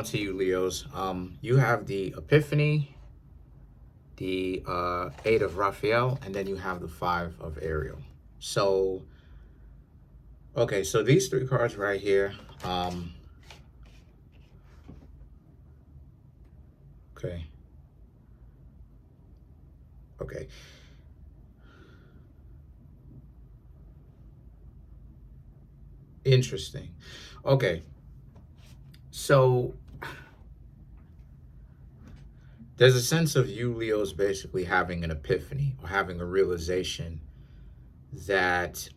To you, Leos. You have the Epiphany, the Eight of Raphael, and then you have the Five of Ariel. So, okay, so these three cards right here. Okay, okay, interesting. Okay, so there's a sense of you, Leos, basically having an epiphany or having a realization that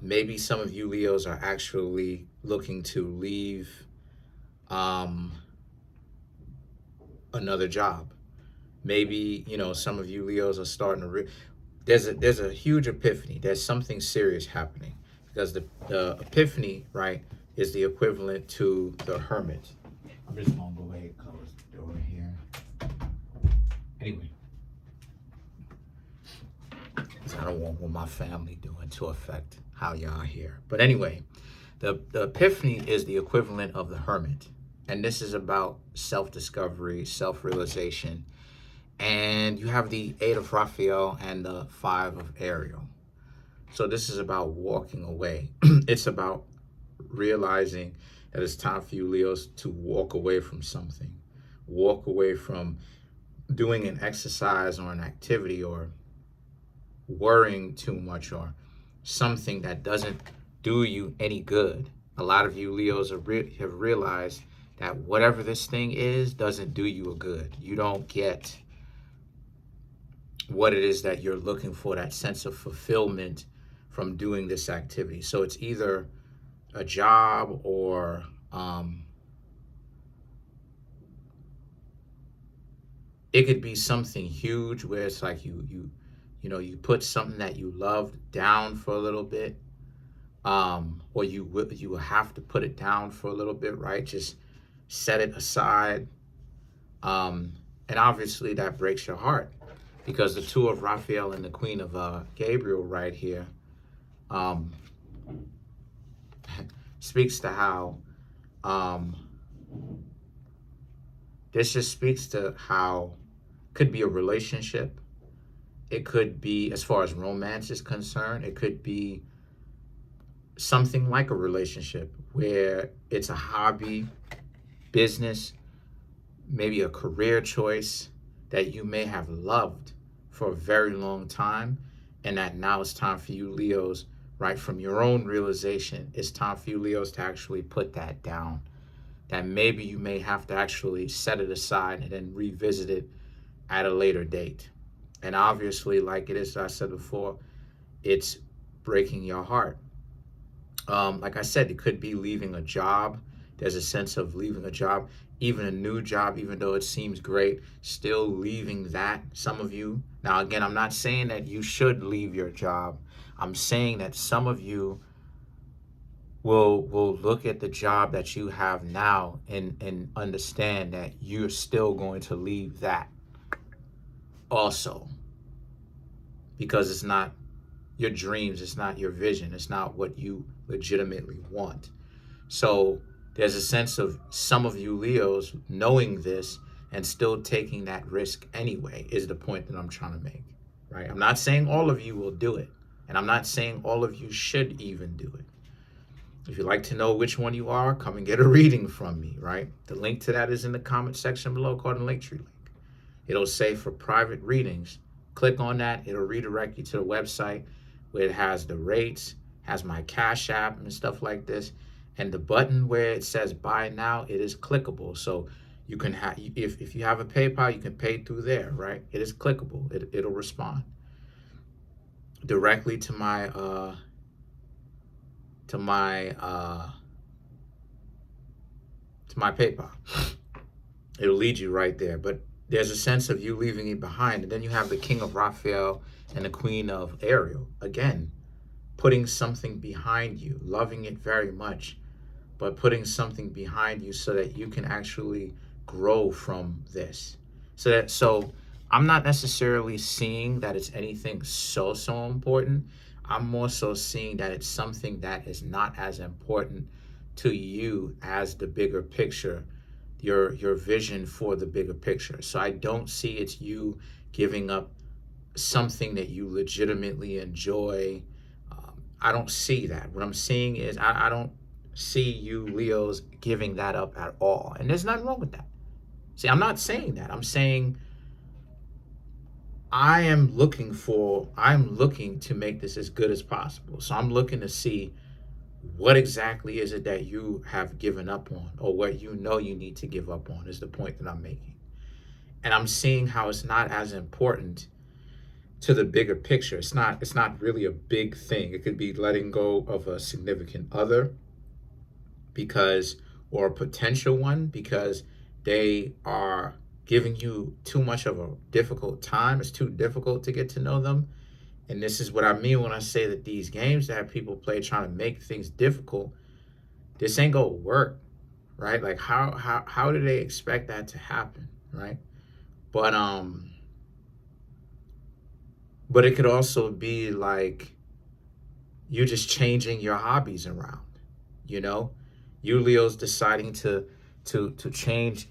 maybe some of you, Leos, are actually looking to leave um, another job. Maybe some of you Leos are starting to there's a huge epiphany. There's something serious happening because the epiphany, right, is the equivalent to the hermit. I'm just gonna go ahead and close the door here. Anyway, 'cause I don't want what my family doing to affect how y'all here. But anyway, the epiphany is the equivalent of the hermit, and this is about self-discovery, self-realization. And you have the Eight of Raphael and the Five of Ariel. So this is about walking away. It's about realizing that it's time for you, Leos, to walk away from something. Walk away from doing an exercise or an activity or worrying too much or something that doesn't do you any good. A lot of you, Leos, have realized that whatever this thing is doesn't do you a good. You don't get what it is that you're looking for, that sense of fulfillment from doing this activity. So it's either a job or it could be something huge where it's like you put something that you loved down for a little bit, or you will have to put it down for a little bit, right? Just set it aside, and obviously that breaks your heart. Because the Two of Raphael and the Queen of Gabriel right here speaks to how this just speaks to how could be a relationship. It could be, as far as romance is concerned, it could be something like a relationship where it's a hobby, business, maybe a career choice that you may have loved for a very long time, and that now it's time for you, Leos, right, from your own realization, it's time for you, Leos, to actually put that down. That maybe you may have to actually set it aside and then revisit it at a later date. And obviously, like it is, I said before, it's breaking your heart. Like I said, it could be leaving a job. There's a sense of leaving a job, even a new job, even though it seems great, still leaving that. Some of you, now again, I'm not saying that you should leave your job. I'm saying that some of you will look at the job that you have now and understand that you're still going to leave that also, because it's not your dreams, it's not your vision, it's not what you legitimately want. So there's a sense of some of you Leos knowing this and still taking that risk anyway, is the point that I'm trying to make, right? I'm not saying all of you will do it, and I'm not saying all of you should even do it. If you'd like to know which one you are, come and get a reading from me, right? The link to that is in the comment section below, called the Linktree link. It'll say for private readings. Click on that. It'll redirect you to the website where it has the rates, has my Cashapp and stuff like this. And the button where it says buy now, it is clickable. So you can have, if you have a PayPal, you can pay through there, right? It is clickable. It'll respond directly to my PayPal. It'll lead you right there. But there's a sense of you leaving it behind. And then you have the King of Raphael and the Queen of Ariel. Again, putting something behind you, loving it very much, but putting something behind you so that you can actually grow from this. So I'm not necessarily seeing that it's anything so important. I'm more so seeing that it's something that is not as important to you as the bigger picture your vision for the bigger picture. So I don't see it's you giving up something that you legitimately enjoy. I don't see that. What I'm seeing is I don't see you Leos giving that up at all. And there's nothing wrong with that. See, I'm not saying that. I'm saying I'm looking to make this as good as possible. So I'm looking to see what exactly is it that you have given up on, or what you know you need to give up on, is the point that I'm making. And I'm seeing how it's not as important to the bigger picture. It's not really a big thing. It could be letting go of a significant other because, or a potential one, because they are giving you too much of a difficult time. It's too difficult to get to know them. And this is what I mean when I say that these games that people play trying to make things difficult, this ain't gonna work, right? Like how do they expect that to happen, right? But it could also be like you just changing your hobbies around, you know? You Leos deciding to change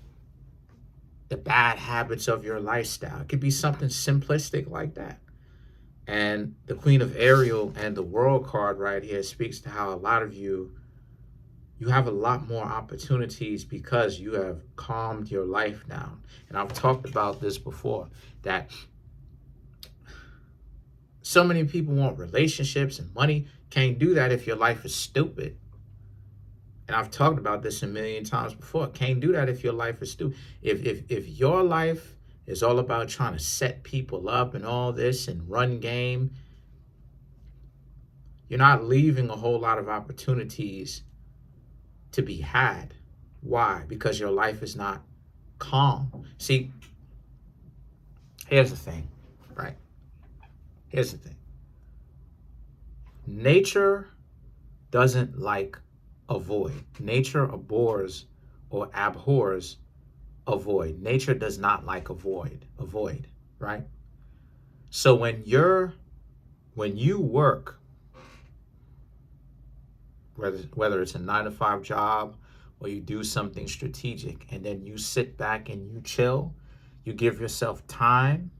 the bad habits of your lifestyle. It could be something simplistic like that. And the Queen of Ariel and the World card right here speaks to how a lot of you have a lot more opportunities because you have calmed your life down. And I've talked about this before, that so many people want relationships and money. Can't do that if your life is stupid. And I've talked about this a million times before. Can't do that if your life is stupid. If your life is all about trying to set people up and all this and run game, you're not leaving a whole lot of opportunities to be had. Why? Because your life is not calm. See, here's the thing, right? Here's the thing. Nature doesn't like a void. Nature abhors or abhors a void. Nature does not like a void, right? So when you work, whether it's a 9-to-5 job or you do something strategic, and then you sit back and you chill, you give yourself time.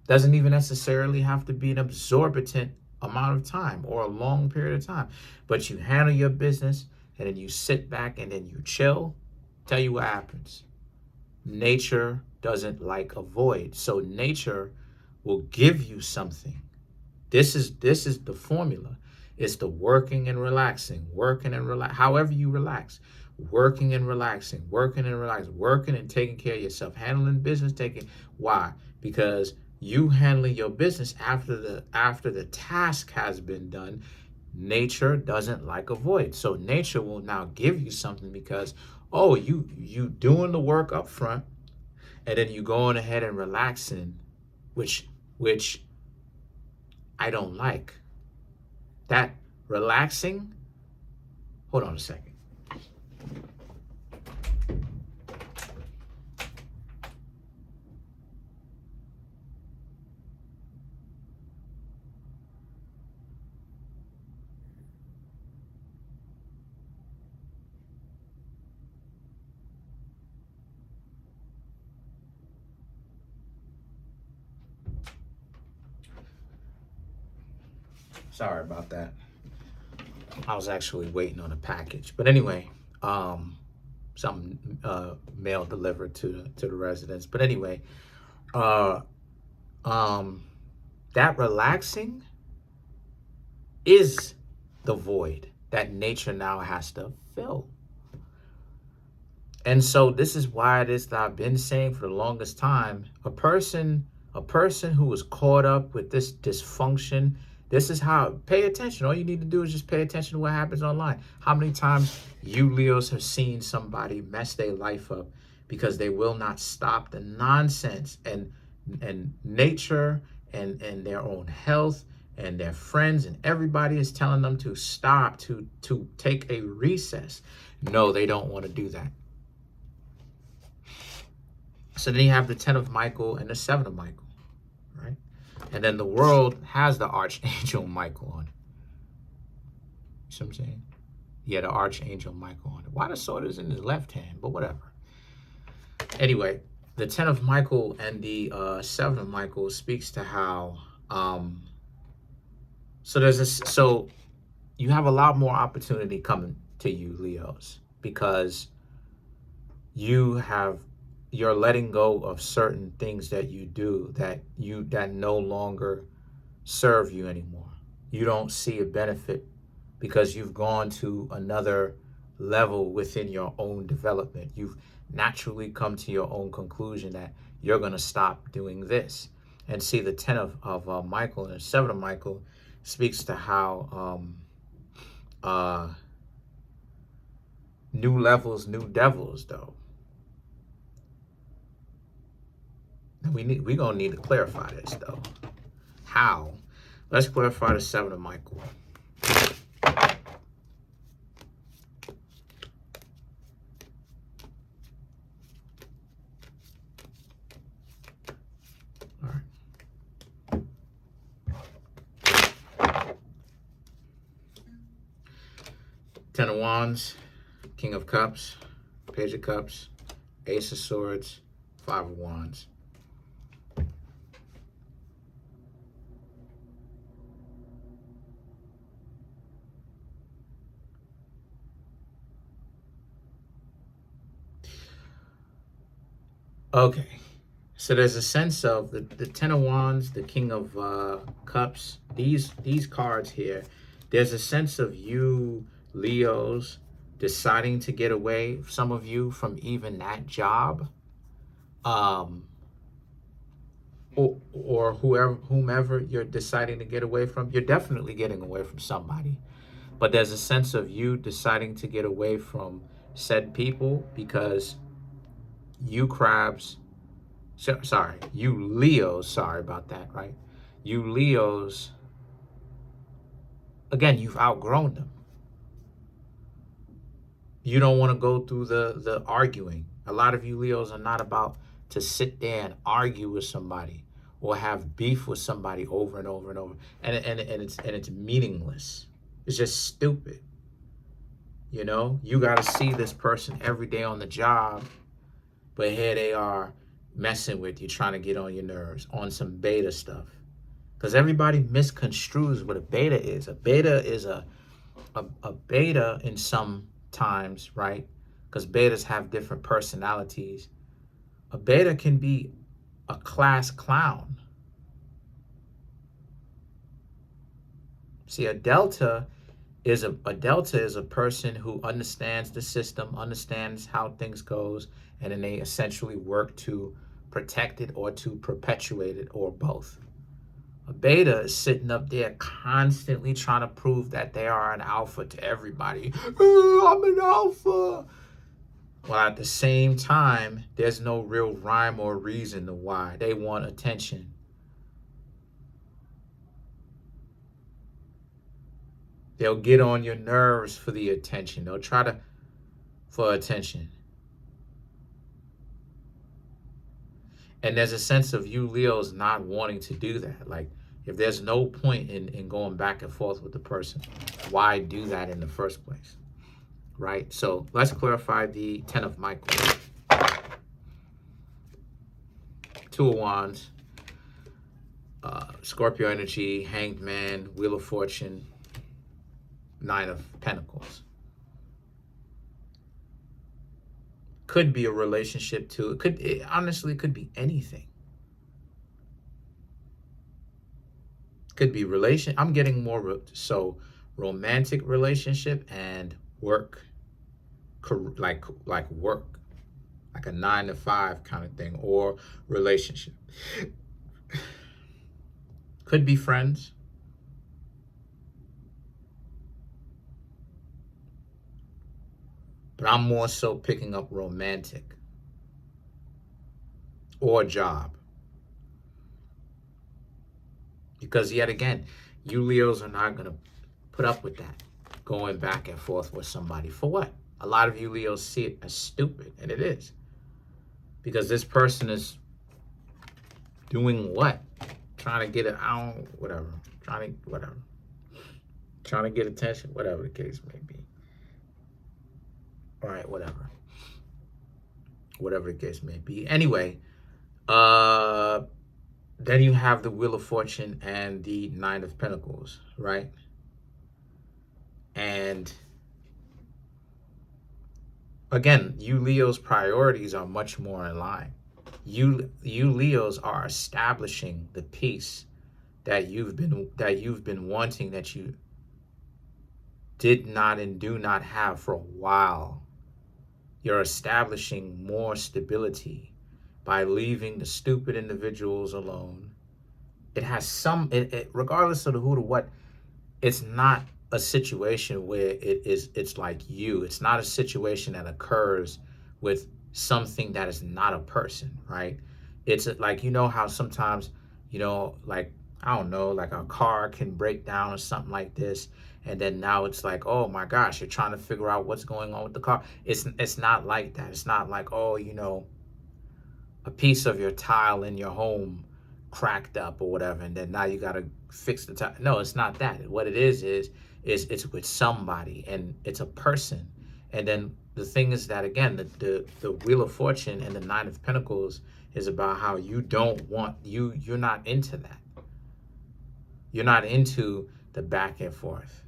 Doesn't even necessarily have to be an exorbitant amount of time or a long period of time, but you handle your business and then you sit back and then you chill. Tell you what happens. Nature doesn't like a void. So nature will give you something. This is the formula. It's the working and relaxing, however you relax, working and relaxing, working and taking care of yourself, handling business, why? Because you handling your business after the task has been done. Nature doesn't like a void. So nature will now give you something because, oh, you doing the work up front, and then you going ahead and relaxing, which I don't like. That relaxing, hold on a second. Sorry about that. I was actually waiting on a package. But anyway, some mail delivered to the residence. But anyway, that relaxing is the void that nature now has to fill. And so this is why it is that I've been saying for the longest time, a person who is caught up with this dysfunction, this is how, pay attention. All you need to do is just pay attention to what happens online. How many times you Leos have seen somebody mess their life up because they will not stop the nonsense, and nature and their own health and their friends and everybody is telling them to stop, to take a recess. No, they don't want to do that. So then you have the 10 of Michael and the 7 of Michael, right? And then the world has the Archangel Michael on it. You see what I'm saying? Yeah, the Archangel Michael on it. Why the sword is in his left hand? But whatever. Anyway, the 10 of Michael and the 7 of Michael speaks to how so you have a lot more opportunity coming to you, Leos, because you're letting go of certain things that you do that no longer serve you anymore. You don't see a benefit because you've gone to another level within your own development. You've naturally come to your own conclusion that you're going to stop doing this. And see, the 10 of Michael and the 7 of Michael speaks to how new levels, new devils, though. We're going to need to clarify this, though. How? Let's clarify the 7 of Michael. All right. 10 of Wands, King of Cups, Page of Cups, Ace of Swords, 5 of Wands. Okay, so there's a sense of the 10 of Wands, the King of Cups, these cards here, there's a sense of you, Leos, deciding to get away, some of you, from even that job, or whomever you're deciding to get away from. You're definitely getting away from somebody, but there's a sense of you deciding to get away from said people because you crabs, sorry, you Leos, sorry about that, right? You Leos, again, you've outgrown them. You don't want to go through the arguing. A lot of you Leos are not about to sit there and argue with somebody or have beef with somebody over and over and over. And it's meaningless. It's just stupid. You know, you got to see this person every day on the job, but here they are messing with you, trying to get on your nerves on some beta stuff. Because everybody misconstrues what a beta is. A beta is a beta in some times, right? Because betas have different personalities. A beta can be a class clown. See, a delta is a person who understands the system, understands how things goes, and then they essentially work to protect it or to perpetuate it, or both. A beta is sitting up there constantly trying to prove that they are an alpha to everybody. I'm an alpha. Well, at the same time, there's no real rhyme or reason to why. They want attention. They'll get on your nerves for the attention. They'll try for attention. And there's a sense of you Leos not wanting to do that. Like, if there's no point in going back and forth with the person, why do that in the first place? Right? So let's clarify the 10 of Michael. 2 of Wands, Scorpio energy, Hanged Man, Wheel of Fortune, 9 of Pentacles. Could be a relationship too. It honestly could be anything. Could be I'm getting more so romantic relationship and work, like work, like a 9 to 5 kind of thing, or relationship. Could be friends. But I'm more so picking up romantic or job. Because yet again, you Leos are not going to put up with that, going back and forth with somebody. For what? A lot of you Leos see it as stupid, and it is. Because this person is doing what? Trying to get it out, whatever. Trying to get attention, whatever the case may be. All right, whatever the case may be. Anyway, then you have the Wheel of Fortune and the Nine of Pentacles, right? And again, you Leo's priorities are much more in line. You Leos are establishing the peace that you've been wanting, that you did not and do not have for a while. You're establishing more stability by leaving the stupid individuals alone. It has regardless of the who to what, it's not a situation where it's like you. It's not a situation that occurs with something that is not a person, right? It's like, you know how sometimes, like, I don't know, like a car can break down or something like this, and then now it's like, oh my gosh, you're trying to figure out what's going on with the car. It's not like that. It's not like, oh, a piece of your tile in your home cracked up or whatever, and then now you got to fix the tile. No, it's not that. What it is it's with somebody, and it's a person. And then the thing is that, again, the Wheel of Fortune and the Nine of Pentacles is about how you don't want, you're not into that. You're not into the back and forth.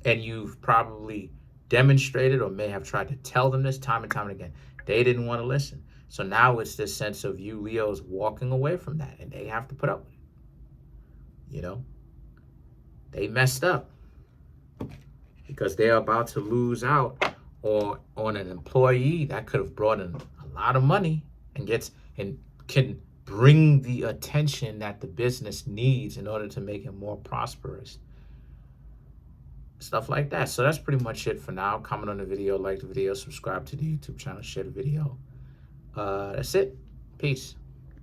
And you've probably demonstrated or may have tried to tell them this time and time again. They didn't want to listen. So now it's this sense of you Leos walking away from that, and they have to put up with it. They messed up because they're about to lose out on an employee that could have brought in a lot of money and can bring the attention that the business needs in order to make it more prosperous. Stuff like that. So that's pretty much it for now. Comment on the video, like the video, subscribe to the YouTube channel, share the video. That's it. Peace.